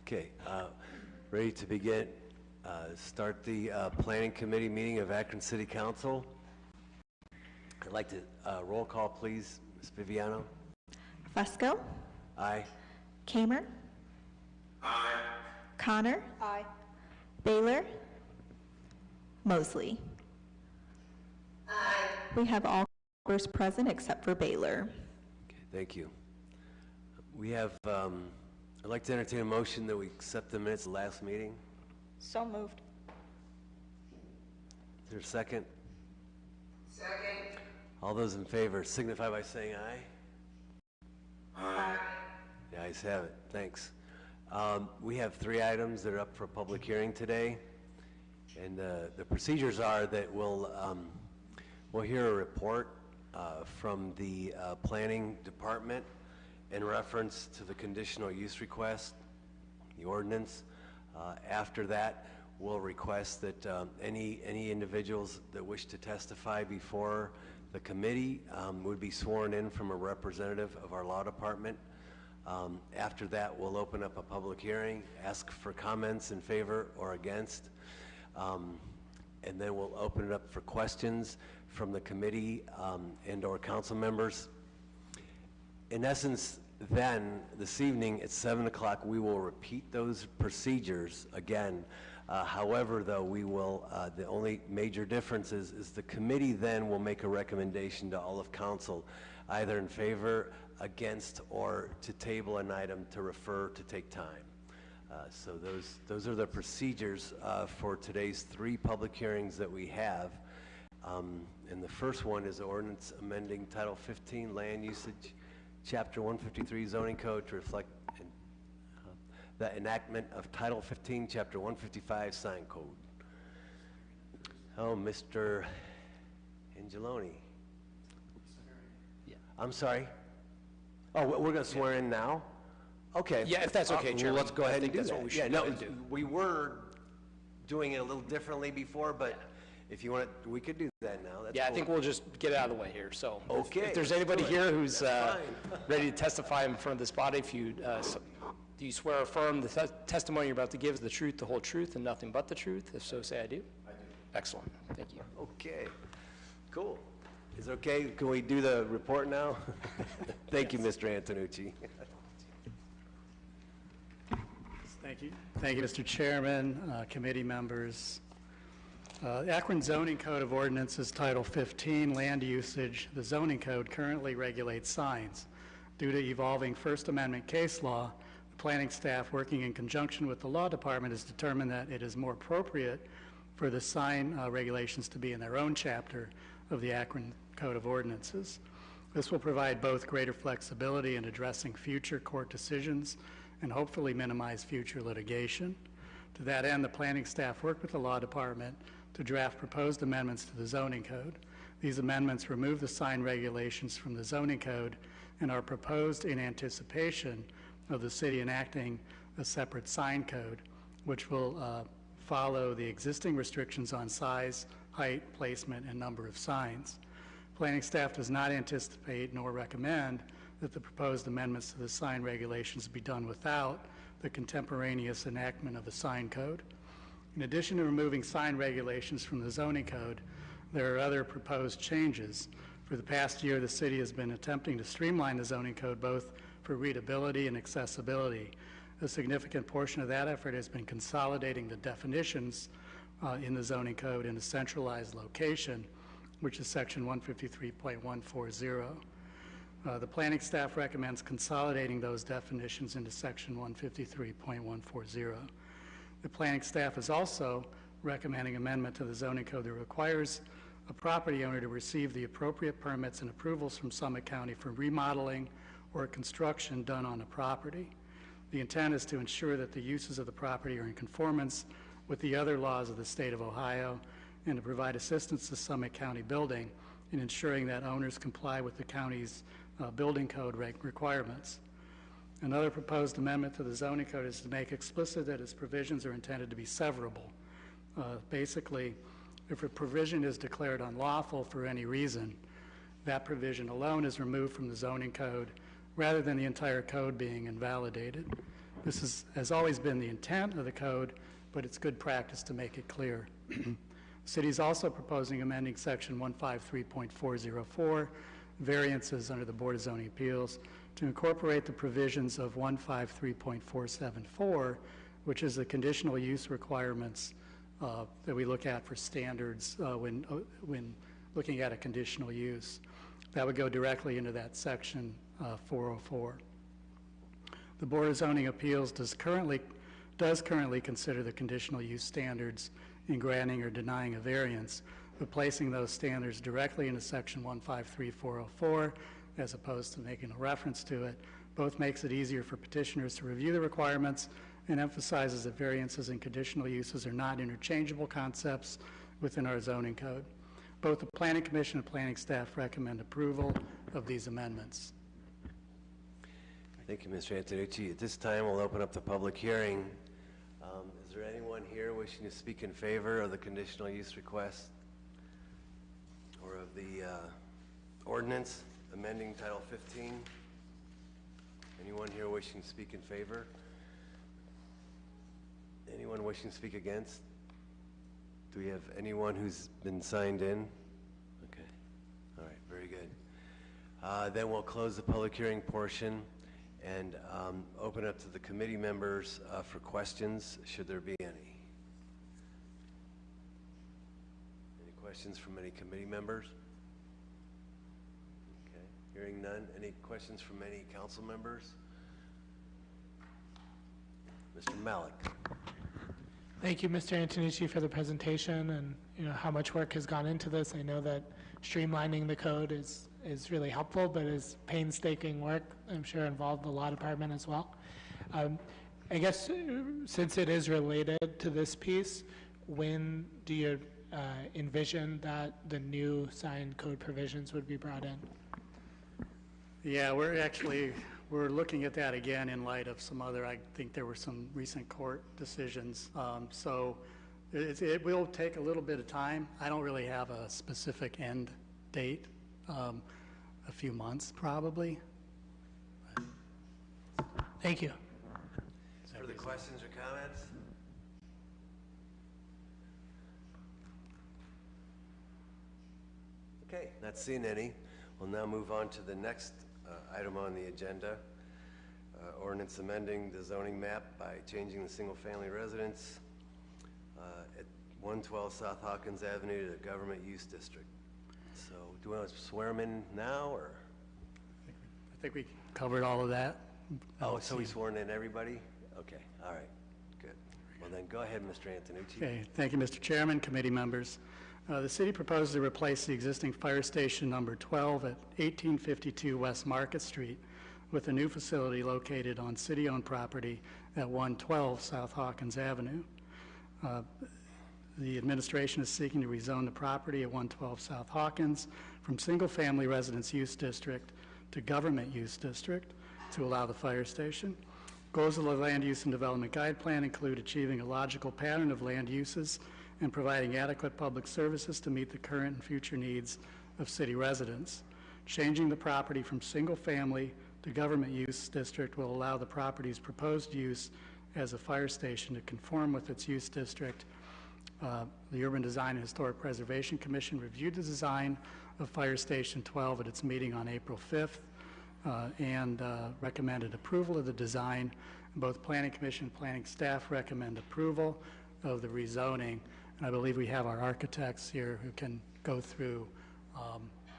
Okay, ready to begin. Start the Planning Committee meeting of Akron City Council. I'd like to roll call, please. Ms. Viviano. Fusco. Aye. Kamer. Aye. Connor. Aye. Baylor. Mosley. Aye. We have all members present except for Baylor. Okay, thank you. We have, I'd like to entertain a motion that we accept the minutes of the last meeting. So moved. Is there a second? Second. All those in favor signify by saying aye. Aye. The ayes have it. Thanks. We have 3 items that are up for public hearing today. And the procedures are that we'll hear a report from the planning department in reference to the conditional use request, the ordinance. After that, we'll request that any individuals that wish to testify before the committee would be sworn in from a representative of our law department. After that, we'll open up a public hearing, ask for comments in favor or against, and then we'll open it up for questions from the committee and or council members. In essence, then, this evening at 7 o'clock, we will repeat those procedures again. However, though, we will, the only major difference is the committee then will make a recommendation to all of council, either in favor, against, or to table an item to refer to take time. So those are the procedures for today's 3 public hearings that we have. And the first one is ordinance amending Title 15 Land Usage, Chapter 153 Zoning Code to reflect the enactment of Title 15, Chapter 155 Sign Code. Oh, Mr. Angeloni. Yeah. I'm sorry. Oh, we're going to swear in now? Okay. Yeah, if that's okay, Chairman. Well, let's go ahead and do that's that. what we should do. We were doing it a little differently before, but if you want to, we could do that now. That's Yeah, cool. I think we'll just get it out of the way here. So Okay, if there's let's anybody do it. here who's That's ready to testify in front of this body, if you do you swear or affirm the testimony you're about to give is the truth, the whole truth, and nothing but the truth? If so, say I do. I do. Excellent. Thank you. Okay, cool. Is it okay? Can we do the report now? Thank you, Mr. Antonucci. Thank you. Thank you, Mr. Chairman, committee members. The Akron Zoning Code of Ordinances, Title 15, Land Usage. The zoning code currently regulates signs. Due to evolving First Amendment case law, the planning staff, working in conjunction with the law department, has determined that it is more appropriate for the sign regulations to be in their own chapter of the Akron Code of Ordinances. This will provide both greater flexibility in addressing future court decisions and hopefully minimize future litigation. To that end, the planning staff worked with the law department to draft proposed amendments to the zoning code. These amendments remove the sign regulations from the zoning code and are proposed in anticipation of the city enacting a separate sign code, which will follow the existing restrictions on size, height, placement, and number of signs. Planning staff does not anticipate nor recommend that the proposed amendments to the sign regulations be done without the contemporaneous enactment of a sign code. In addition to removing sign regulations from the zoning code, there are other proposed changes. For the past year, the city has been attempting to streamline the zoning code both for readability and accessibility. A significant portion of that effort has been consolidating the definitions in the zoning code in a centralized location, which is section 153.140. The planning staff recommends consolidating those definitions into section 153.140. The planning staff is also recommending amendment to the zoning code that requires a property owner to receive the appropriate permits and approvals from Summit County for remodeling or construction done on a property. The intent is to ensure that the uses of the property are in conformance with the other laws of the state of Ohio and to provide assistance to Summit County Building in ensuring that owners comply with the county's building code requirements. Another proposed amendment to the zoning code is to make explicit that its provisions are intended to be severable. Basically, if a provision is declared unlawful for any reason, that provision alone is removed from the zoning code rather than the entire code being invalidated. has always been the intent of the code, but it's good practice to make it clear. The city is also proposing amending section 153.404, variances under the Board of Zoning Appeals, to incorporate the provisions of 153.474, which is the conditional use requirements that we look at for standards when looking at a conditional use. That would go directly into that section 404. The Board of Zoning Appeals does currently consider the conditional use standards in granting or denying a variance, but placing those standards directly into section 153.404 as opposed to making a reference to it both makes it easier for petitioners to review the requirements and emphasizes that variances and conditional uses are not interchangeable concepts within our zoning code. Both the Planning Commission and planning staff recommend approval of these amendments. Thank you, Mr. Antonucci. At this time, we'll open up the public hearing. Is there anyone here wishing to speak in favor of the conditional use request or of the ordinance amending Title 15? Anyone here wishing to speak in favor? Anyone wishing to speak against? Do we have anyone who's been signed in? Okay. All right, very good. Then we'll close the public hearing portion and open up to the committee members for questions, should there be any. Any questions from any committee members? Okay, hearing none. Any questions from any council members? Mr. Malik. Thank you, Mr. Antonucci, for the presentation and how much work has gone into this. I know that streamlining the code is really helpful, but is painstaking work. I'm sure involved the law department as well. I guess since it is related to this piece, when do you envision that the new signed code provisions would be brought in? Yeah, we're looking at that again in light of some other, I think there were some recent court decisions. So it will take a little bit of time. I don't really have a specific end date, a few months probably. Thank you. Further questions or comments? Okay, not seeing any. We'll now move on to the next item on the agenda. Ordinance amending the zoning map by changing the single-family residence at 112 South Hawkins Avenue to Government Use District. So do we want to swear them in now, or? I think we covered all of that. Oh, so we sworn in everybody? Okay, all right, good. Well then, go ahead, Mr. Antonucci. Okay, thank you, Mr. Chairman, committee members. The city proposes to replace the existing fire station number 12 at 1852 West Market Street with a new facility located on city-owned property at 112 South Hawkins Avenue. The administration is seeking to rezone the property at 112 South Hawkins from single-family residence use district to government use district to allow the fire station. Goals of the Land Use and Development Guide Plan include achieving a logical pattern of land uses and providing adequate public services to meet the current and future needs of city residents. Changing the property from single-family to government use district will allow the property's proposed use as a fire station to conform with its use district. The Urban Design and Historic Preservation Commission reviewed the design of Fire Station 12 at its meeting on April 5th and recommended approval of the design. Both Planning Commission and planning staff recommend approval of the rezoning. And I believe we have our architects here who can go through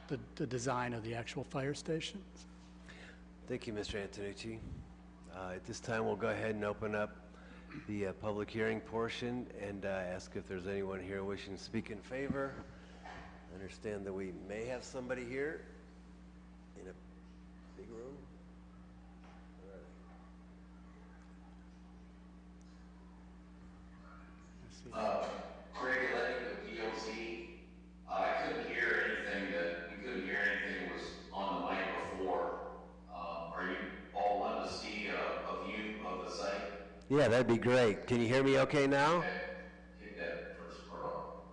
the design of the actual fire station. Thank you, Mr. Antonucci. At this time, we'll go ahead and open up the public hearing portion and ask if there's anyone here wishing to speak in favor. I understand that we may have somebody here in a big room. Where are they? Craig Levy with DOZ. I couldn't hear anything we couldn't hear anything that was on the mic before. Are you all wanting to see a view of the site? Yeah, that'd be great. Can you hear me okay now? Okay. Take that first part off.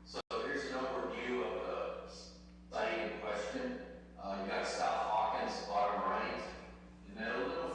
So here's an overview of the site in question. You got South Hawkins, bottom right, and then a little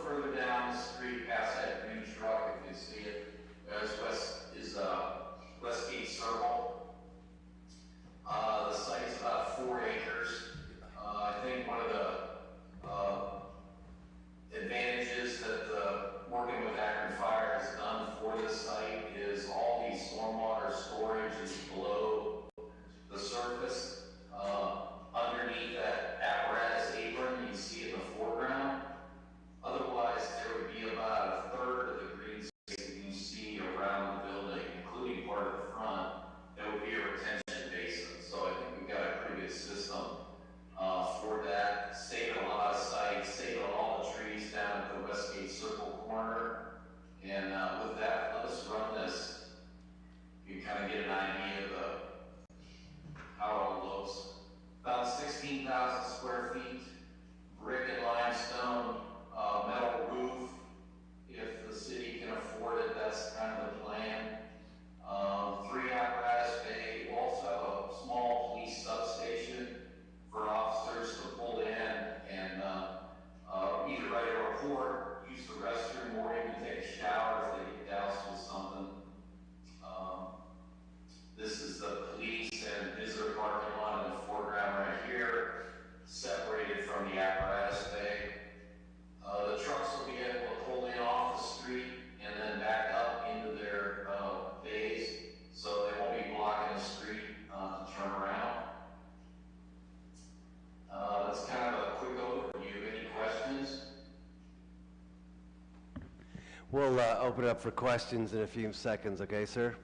We'll open it up for questions in a few seconds, okay, sir?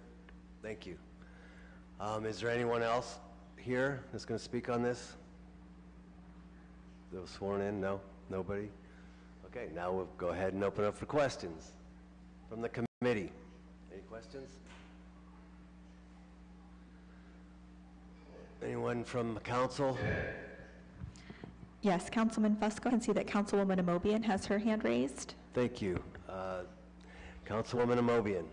Thank you. Is there anyone else here that's going to speak on this? That was sworn in? No? Nobody? Okay, now we'll go ahead and open up for questions from the committee. Any questions? Anyone from council? Yes, Councilman Fusco. I can see that Councilwoman Amobian has her hand raised. Thank you. Councilwoman Amobian.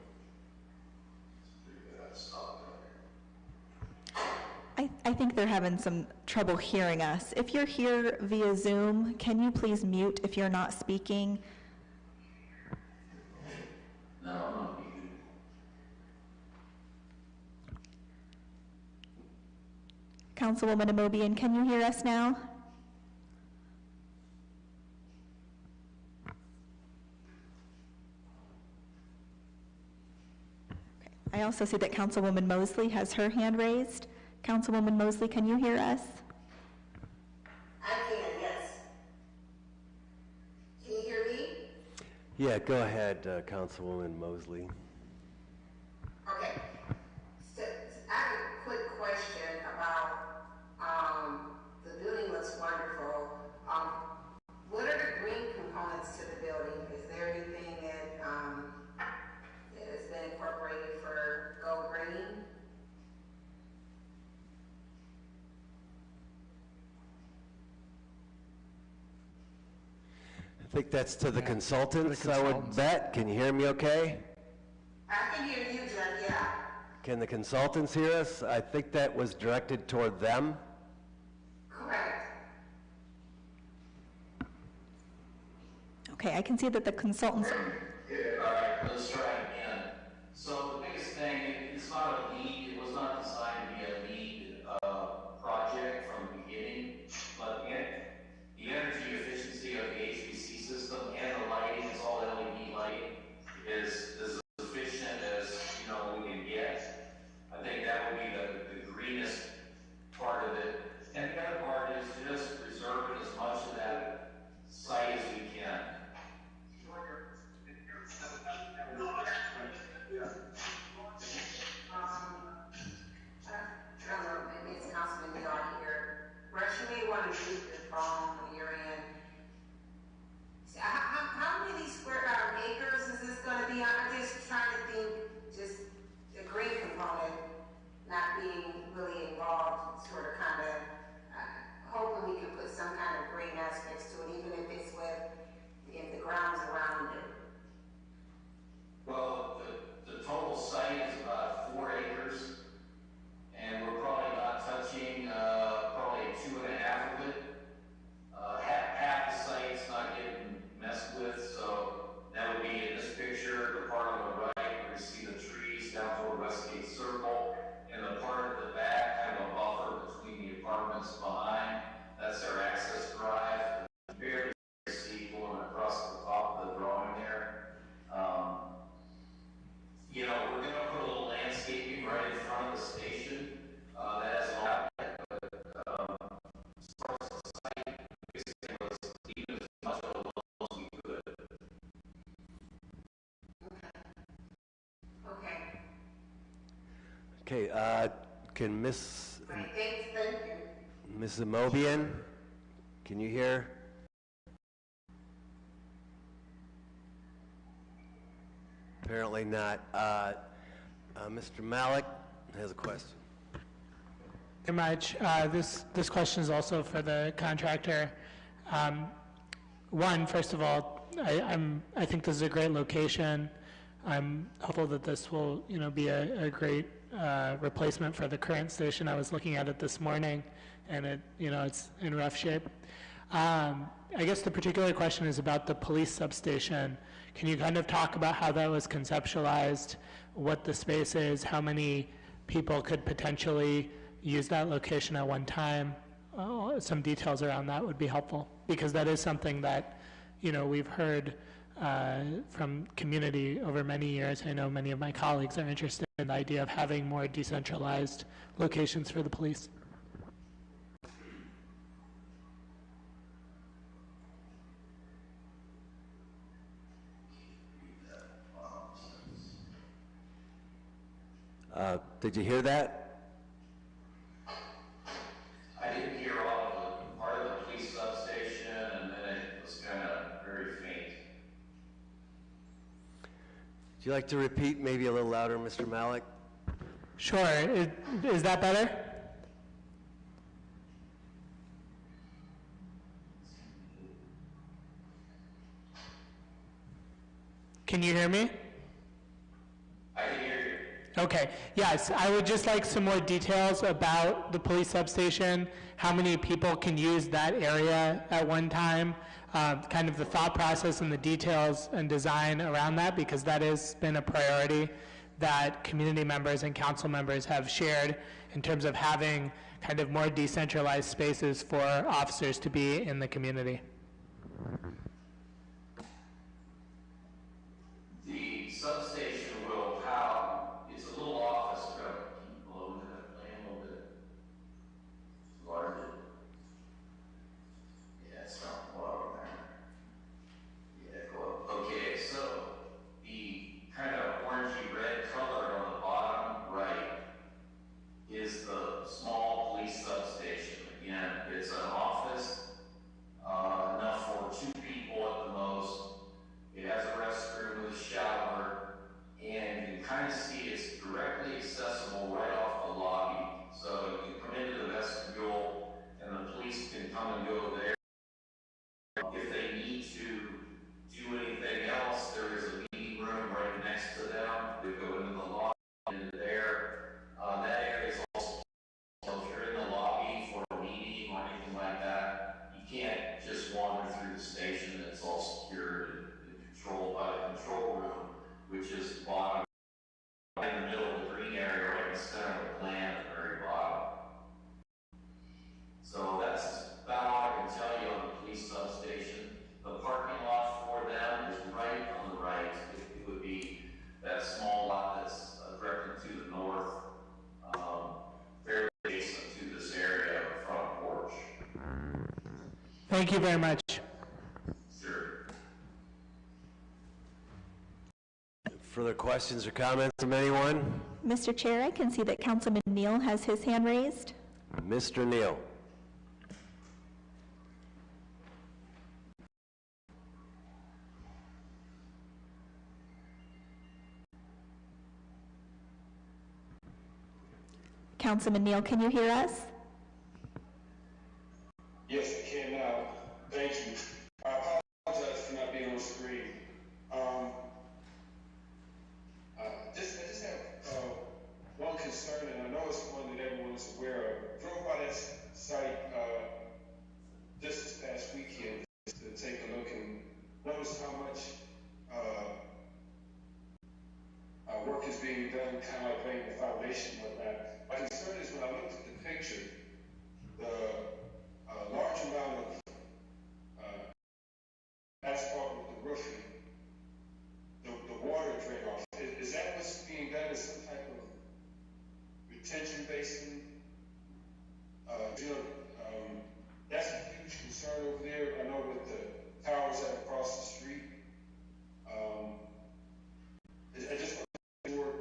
I think they're having some trouble hearing us. If you're here via Zoom, can you please mute if you're not speaking? No, I'm not muted. Councilwoman Amobian, can you hear us now? Okay. I also see that Councilwoman Mosley has her hand raised. Councilwoman Mosley, can you hear us? I can, yes. Can you hear me? Yeah, go ahead, Councilwoman Mosley. Okay. So, I have a quick question about, the building looks wonderful. What are the green components to the building? Is there anything that, that has been incorporated for Go Green? I think that's to the Yeah, consultants, to the I would consultants. bet. Can you hear me okay? I can hear you, Judge, yeah. Can the consultants hear us? I think that was directed toward them. Correct. Okay, I can see that the consultants, Yeah, all right, let's try it again. So the biggest thing, it's not a lead, it was not designed to be a lead project from the beginning, but the energy efficiency of the HVC system and the lighting, it's all LED lighting, is as efficient as, you know, we can get. I think that would be the greenest part of it. And the other part is just preserving as much of that site as we can. I don't know, maybe it's Councilman Leon here. Rush, you may want to mute your phone when you're in. So how many square acres is this gonna be? I'm just trying to think, just the green component not being really involved, sort of kind of, hoping we can put some kind of green aspects to it, even if it's with, if the grounds around it. Well, the total site is about 4 acres, and we're probably not touching, probably 2.5 of it. Half the site's not getting messed with, so that would be in this picture, the part on the right, where you see the trees down toward Westgate Circle, and the part at the back, kind of a buffer between the apartments behind, that's their access drive. You barely see going across the top of the drawing there. You know, we're gonna put a little landscaping right in front of the station, that has all that, but, as far as the site, basically, let's leave it as much of a little as we could. Okay, Okay, can Miss right, thank you. Mrs. Amobian, can you hear? Apparently not. Mr. Malik has a question. Very much. This question is also for the contractor. One, first of all, I think this is a great location. I'm hopeful that this will, be a great replacement for the current station. I was looking at it this morning, and it's in rough shape. I guess the particular question is about the police substation. Can you kind of talk about how that was conceptualized, what the space is, how many people could potentially use that location at one time? Some details around that would be helpful, because that is something that, we've heard from community over many years. I know many of my colleagues are interested in the idea of having more decentralized locations for the police. Did you hear that? I didn't hear all of it. Part of the police substation, and then it was kind of very faint. Would you like to repeat maybe a little louder, Mr. Malik? Sure. Is that better? Can you hear me? I can hear you. Okay, yes, I would just like some more details about the police substation, how many people can use that area at one time, kind of the thought process and the details and design around that, because that has been a priority that community members and council members have shared in terms of having kind of more decentralized spaces for officers to be in the community. The substation will have, it's a little office building. Can you blow into that plan a little bit? Larger. Yeah, it's not low there. Yeah, go up. Okay, so the kind of orangey red color on the bottom right is the small police substation. Again, it's an office, enough for 2 people at the most. It has a restroom with a shower, and you can kind of see it's directly accessible right off the lobby. So you can come into the vestibule, and the police can come and go there. If they need to do anything else, there is a meeting room right next to them. They go into the lobby, into there. That area is also, so if you're in the lobby for a meeting or anything like that, you can't just wander through the station. It's all secured and controlled by the control room, which is the bottom, in the middle of the green area, right in the center of the plan at the very bottom. So that's about all I can tell you on the police substation. The parking lot for them is right on the right. It would be that small lot that's directly to the north, fairly adjacent to this area of the front porch. Thank you very much. Sure. Further questions or comments from anyone? Mr. Chair, I can see that Councilman Neal has his hand raised. Mr. Neal. Councilman Neal, can you hear us? Yes, I can now. Thank you. I apologize for not being on screen. I just have one concern, and I know it's one that everyone is aware of. Drove by that site just this past weekend to take a look and notice how much work is being done, kind of like laying the foundation and whatnot. My concern is when I looked at the picture, the large amount of asphalt with the roofing, the water drain off. Is that what's being done as some type of retention basin? That's a huge concern over there. I know with the towers that are across the street. I just want to more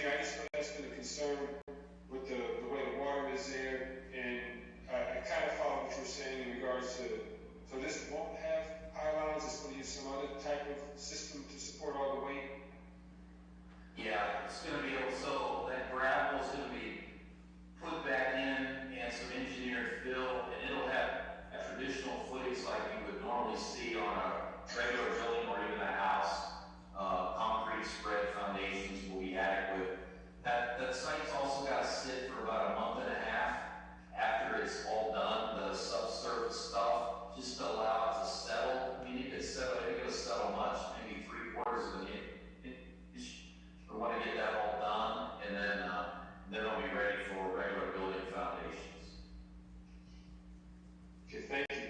engineer, I just know that's been a concern with the way the water is there, and I kind of follow what you were saying in regards to, so this won't have pylons, it's going to use some other type of system to support all the weight? Yeah, it's gonna be, so that gravel is gonna be put back in and some engineered fill, and it'll have a traditional footings like you would normally see on a regular building or even a house. Concrete spread foundations will be adequate. That site's also got to sit for about a month and a half after it's all done, the subsurface stuff, just to allow it to settle. I mean, it could settle, it ain't gonna settle much, maybe 3/4 of an inch. We want to get that all done, and then it'll be ready for regular building foundations. Okay, thank you.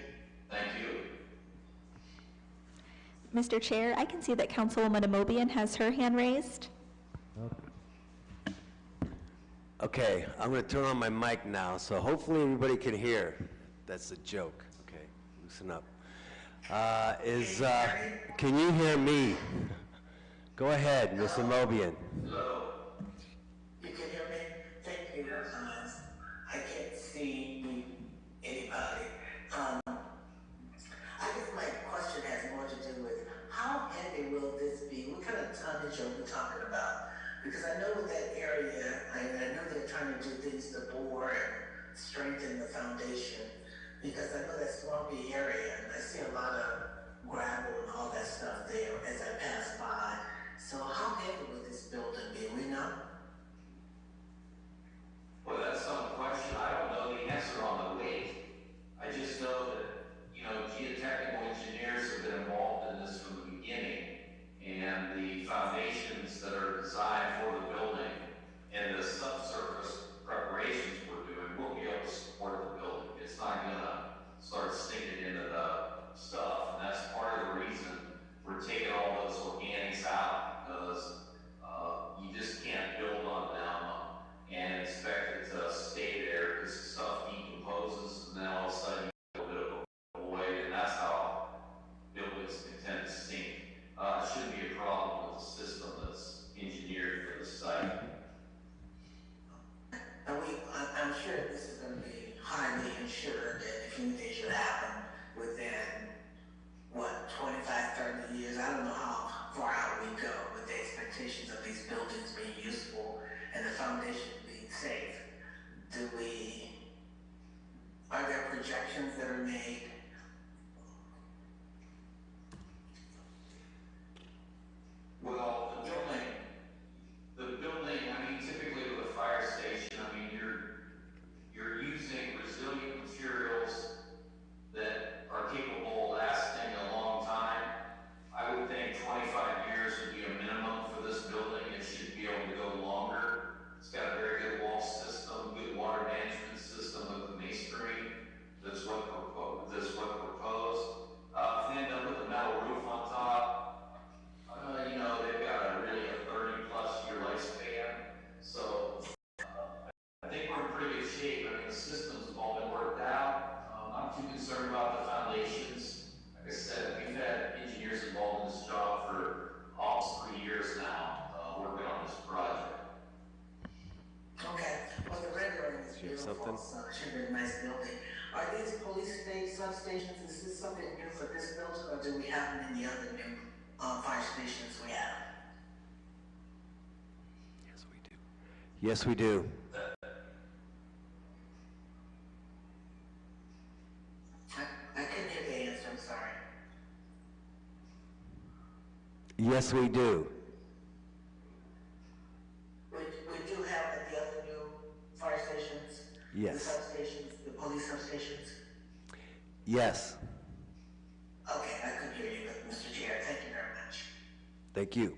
Thank you. Mr. Chair, I can see that Councilwoman Amobian has her hand raised. Okay, I'm going to turn on my mic now, so hopefully everybody can hear. That's a joke. Okay, loosen up. Can you hear me? Go ahead, Ms. Amobian. Hello. You can hear me? Thank you. I can't see anybody. I guess my question has more to do with how heavy will this be? What kind of tonnage are we talking about? Because I know with that area, I know they're trying to do things to bore and strengthen the foundation. Because I know that swampy area, and I see a lot of gravel and all that stuff there as I pass by. So how heavy will this building be? We know? Well, that's some question. I don't know the answer on the weight. I just know that, geotechnical engineers have been involved in this from the beginning, and the foundations that are designed for the building and the subsurface preparations we're doing will be able to support the building. It's not gonna start sinking into the stuff, and that's part of the reason we're taking all those organics out, because you just can't build on them and expect it to stay there, because stuff decomposes, and then all of a sudden you get a bit of a void, and that's how buildings can tend to sink. It shouldn't be a problem with the system that's engineered for the site. And I'm sure this is going to be highly insured, and if anything should happen within, 25, 30 years, I don't know how far out we go with the expectations of these buildings being useful and the foundation being safe. Are there projections that are made? Well, the building, typically with a fire station, you're using resilient materials that are capable of lasting a long time. I would think 25 years would be a minimum for this building. It should be able to go longer. It's got a very good wall system, good water management system with the masonry. That's what proposed. If they end up with a metal roof on top, they've got a 30+ year lifespan. So I think we're in pretty good shape. The systems have all been worked out. I'm not too concerned about the foundations. Like I said, we've had engineers involved in this job for almost 3 years now, working on this project. Okay. Well, the rendering is beautiful, so it should be a nice building. Are these police substations, is this something new for this building, or do we have them in the other new fire stations we have? Yes, we do. Yes, we do. I couldn't hear the answer, I'm sorry. Yes, we do. We do have at the other new fire stations? Yes. The substations, the police substations? Yes. Okay, I couldn't hear you, but Mr. Chair, thank you very much. Thank you.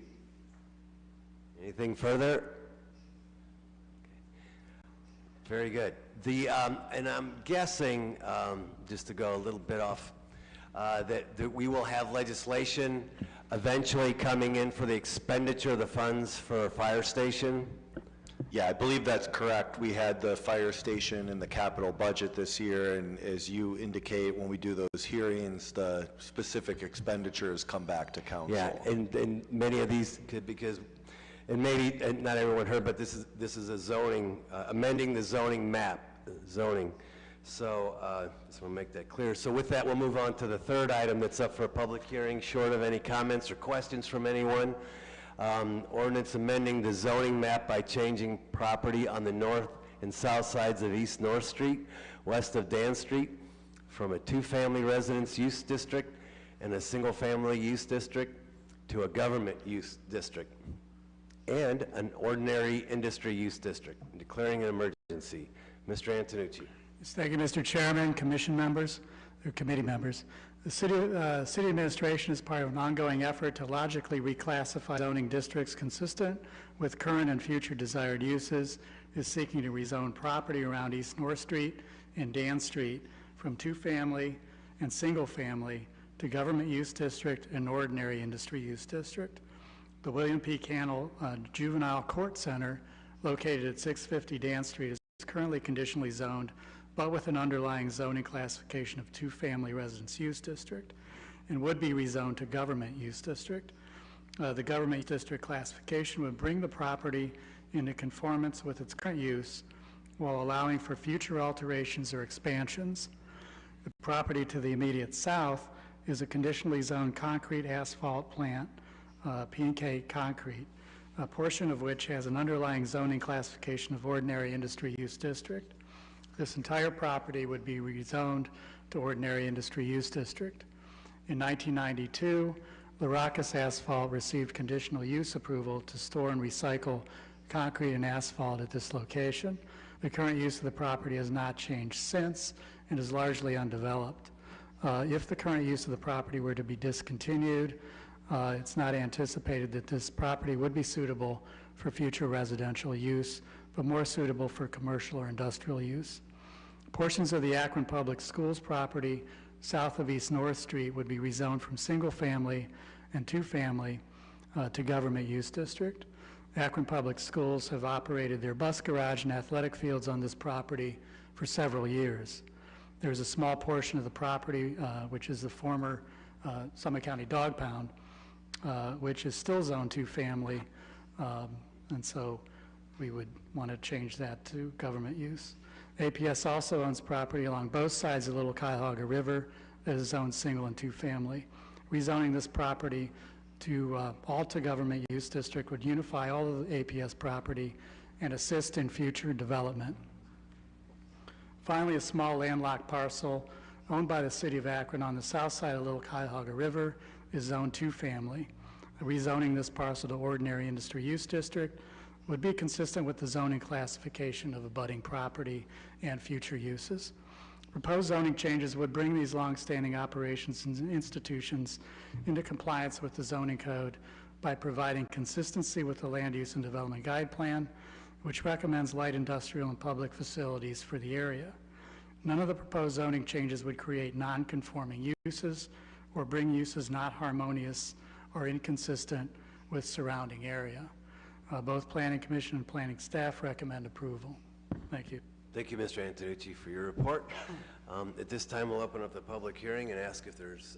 Anything further? Very good. And I'm guessing, just to go a little bit off, that we will have legislation eventually coming in for the expenditure of the funds for a fire station. Yeah, I believe that's correct. We had the fire station in the capital budget this year, and as you indicate, when we do those hearings, the specific expenditures come back to council. Yeah, and many of these could, because And maybe, and not everyone heard, but this is a zoning, amending the zoning map, zoning. So, just want to make that clear. So with that, we'll move on to the third item that's up for a public hearing, short of any comments or questions from anyone. Ordinance amending the zoning map by changing property on the north and south sides of East North Street, west of Dan Street, from a two-family residence use district and a single-family use district to a government use district and an ordinary industry use district, declaring an emergency. Mr. Antonucci. Yes, thank you, Mr. Chairman, commission members, or committee members. The city administration, is part of an ongoing effort to logically reclassify zoning districts consistent with current and future desired uses, is seeking to rezone property around East North Street and Dan Street from two-family and single-family to government use district and ordinary industry use district. The William P. Cannell Juvenile Court Center, located at 650 Dan Street, is currently conditionally zoned, but with an underlying zoning classification of two-family residence use district, and would be rezoned to government use district. The government district classification would bring the property into conformance with its current use while allowing for future alterations or expansions. The property to the immediate south is a conditionally zoned concrete asphalt plant, P&K concrete, a portion of which has an underlying zoning classification of ordinary industry use district. This entire property would be rezoned to ordinary industry use district. In 1992, Laracus Asphalt received conditional use approval to store and recycle concrete and asphalt at this location. The current use of the property has not changed since and is largely undeveloped. If the current use of the property were to be discontinued, it's not anticipated that this property would be suitable for future residential use, but more suitable for commercial or industrial use. Portions of the Akron Public Schools property south of East North Street would be rezoned from single-family and two-family to government use district. Akron Public Schools have operated their bus garage and athletic fields on this property for several years. There's a small portion of the property, which is the former Summit County Dog Pound, which is still zoned two-family, and so we would want to change that to government use. APS also owns property along both sides of the Little Cuyahoga River that is zoned single and two-family. Rezoning this property to all to government use district would unify all of the APS property and assist in future development. Finally, a small landlocked parcel owned by the city of Akron on the south side of the Little Cuyahoga River is zoned two-family. Rezoning this parcel to ordinary industry use district would be consistent with the zoning classification of abutting property and future uses. Proposed zoning changes would bring these long-standing operations and institutions into compliance with the zoning code by providing consistency with the Land Use and Development Guide Plan, which recommends light industrial and public facilities for the area. None of the proposed zoning changes would create non-conforming uses or bring uses not harmonious or inconsistent with surrounding area. Both Planning Commission and Planning staff recommend approval. Thank you. Thank you, Mr. Antonucci, for your report. At this time, we'll open up the public hearing and ask if there's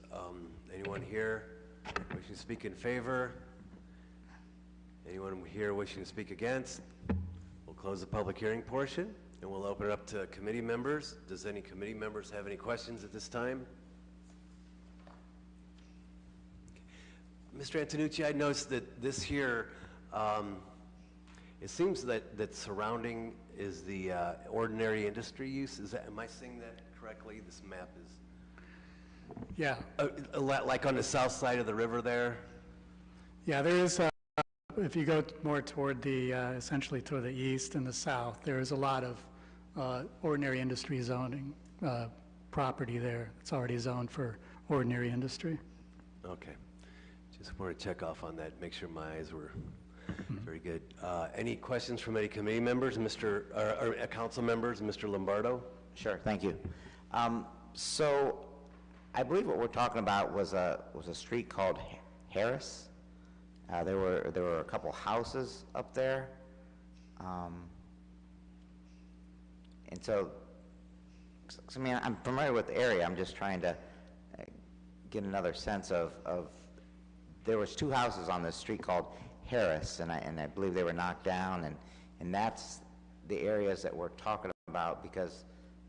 anyone here wishing to speak in favor. Anyone here wishing to speak against? We'll close the public hearing portion and we'll open it up to committee members. Does any committee members have any questions at this time? Mr. Antonucci, I noticed that this here, it seems that surrounding is the ordinary industry use. Is that, am I saying that correctly? This map is... Yeah. Like on the south side of the river there? Yeah, there is, if you go more toward the, essentially toward the east and the south, there is a lot of ordinary industry zoning property there. It's already zoned for ordinary industry. Okay. Just want to check off on that, make sure my eyes were very good. Any questions from any committee members, or council members, Mr. Lombardo? Sure, thank you. So I believe what we're talking about was a street called Harris. There were a couple houses up there, and so I mean, I'm familiar with the area. I'm just trying to get another sense of there was two houses on this street called Harris, and I believe they were knocked down, and that's the areas that we're talking about, because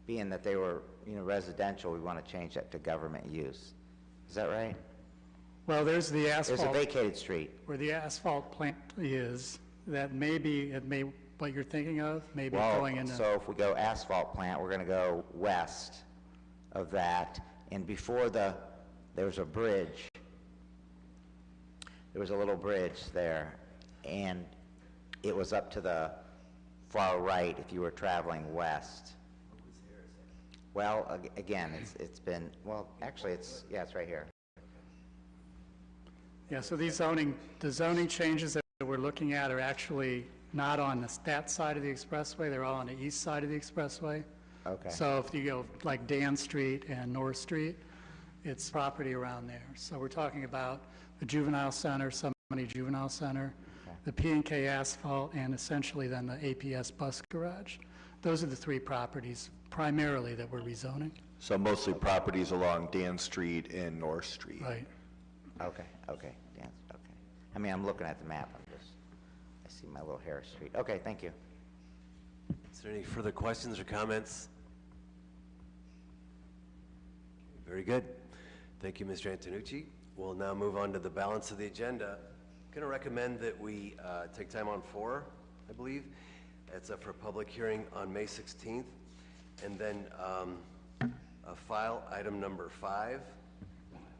being that they were, residential, we want to change that to government use. Is that right? Well, there's the asphalt. There's a vacated street. Where the asphalt plant is, that what you're thinking of, maybe Well, going into... so if we go asphalt plant, we're going to go west of that, and before there was a bridge. There was a little bridge there, and it was up to the far right if you were traveling west. Well, again, it's been, well, actually, it's right here. Yeah, so the zoning changes that we're looking at are actually not on that side of the expressway, they're all on the east side of the expressway. Okay. So if you go like Dan Street and North Street, it's property around there. So we're talking about the juvenile center, Summit Juvenile Center, Okay. the P&K asphalt, and essentially then the APS bus garage. Those are the three properties primarily that we're rezoning. So mostly properties along Dan Street and North Street. Right. Okay, okay, Dan, okay. I mean, I'm looking at the map, I see my little Harris Street. Okay, thank you. Is there any further questions or comments? Very good. Thank you, Mr. Antonucci. We'll now move on to the balance of the agenda. I'm going to recommend that we take time on 4, I believe. It's up for public hearing on May 16th. And then file item number 5.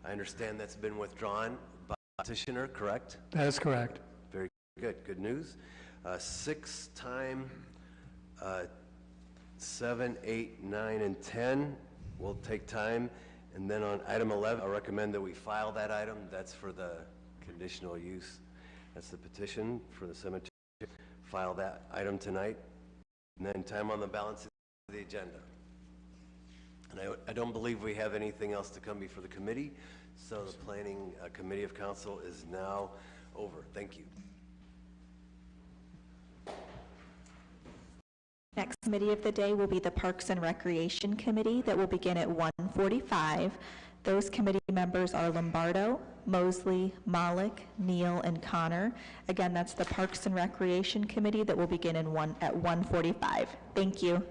I understand that's been withdrawn by the petitioner, correct? That is correct. Very good. Good news. 6 time, 7, 8, 9, and 10 will take time. And then on item 11, I recommend that we file that item. That's for the conditional use. That's the petition for the cemetery. File that item tonight. And then time on the balance of the agenda. And I don't believe we have anything else to come before the committee. So the planning committee of council is now over. Thank you. Next committee of the day will be the Parks and Recreation Committee that will begin at 1:45. Those committee members are Lombardo, Mosley, Malik, Neal, and Connor. Again, that's the Parks and Recreation Committee that will begin at 1:45. Thank you.